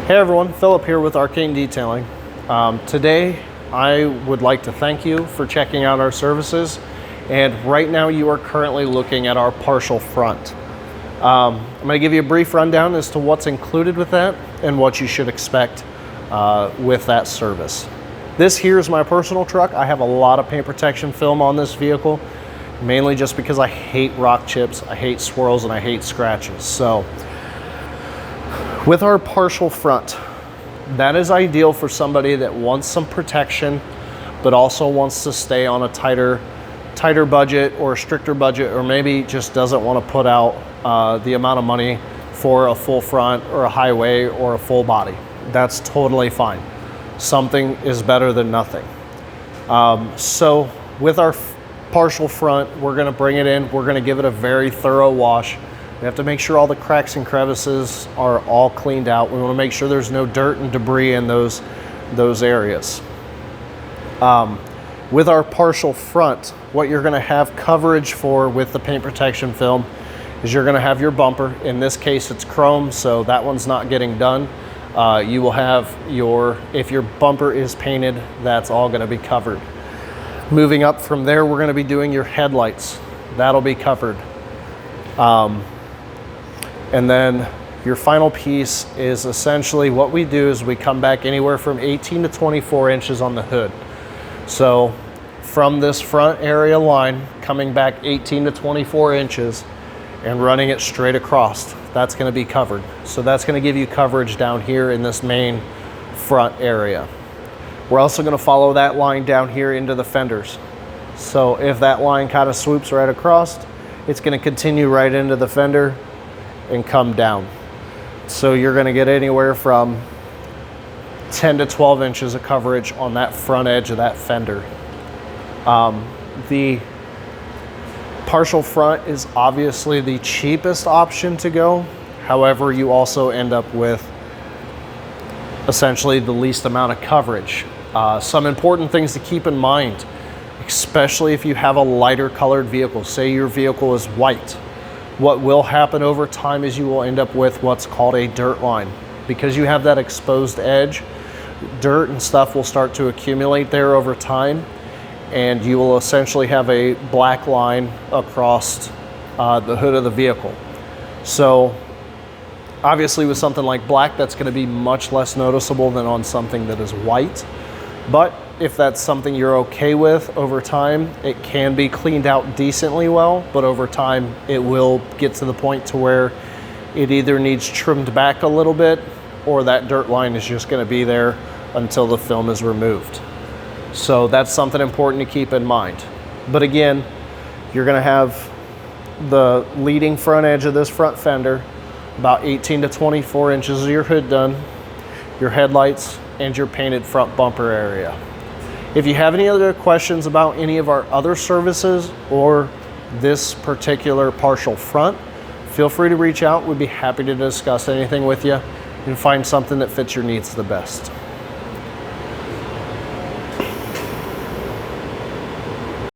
Hey everyone, Philip here with Arcane Detailing. Today I would like to thank you for checking out our services, and right now you are currently looking at our partial front. I'm going to give you a brief rundown as to what's included with that and what you should expect with that service. This here is my personal truck. I have a lot of paint protection film on this vehicle, mainly just because I hate rock chips, I hate swirls, and I hate scratches. So with our partial front, that is ideal for somebody that wants some protection, but also wants to stay on a tighter budget or a stricter budget, or maybe just doesn't want to put out the amount of money for a full front or a highway or a full body. That's totally fine. Something is better than nothing. So with our partial front, we're going to bring it in, we're going to give it a very thorough wash. We have to make sure all the cracks and crevices are all cleaned out. We want to make sure there's no dirt and debris in those areas. With our partial front, what you're going to have coverage for with the paint protection film is you're going to have your bumper. In this case, it's chrome, so that one's not getting done. You will have if your bumper is painted, that's all going to be covered. Moving up from there, we're going to be doing your headlights. That'll be covered. And then your final piece is essentially what we do is we come back anywhere from 18 to 24 inches on the hood. So from this front area line, coming back 18 to 24 inches and running it straight across, that's going to be covered. So that's going to give you coverage down here in this main front area. We're also going to follow that line down here into the fenders. So if that line kind of swoops right across, it's going to continue right into the fender and come down. So you're going to get anywhere from 10 to 12 inches of coverage on that front edge of that fender. The partial front is obviously the cheapest option to go. However, you also end up with essentially the least amount of coverage. Some important things to keep in mind, especially if you have a lighter colored vehicle. Say your vehicle is white. What will happen over time is you will end up with what's called a dirt line. Because you have that exposed edge, dirt and stuff will start to accumulate there over time, and you will essentially have a black line across the hood of the vehicle. So obviously with something like black, that's going to be much less noticeable than on something that is white. But if that's something you're okay with over time, it can be cleaned out decently well, but over time it will get to the point to where it either needs trimmed back a little bit or that dirt line is just going to be there until the film is removed. So that's something important to keep in mind. But again, you're going to have the leading front edge of this front fender, about 18 to 24 inches of your hood done, your headlights, and your painted front bumper area. If you have any other questions about any of our other services or this particular partial front, feel free to reach out. We'd be happy to discuss anything with you and find something that fits your needs the best.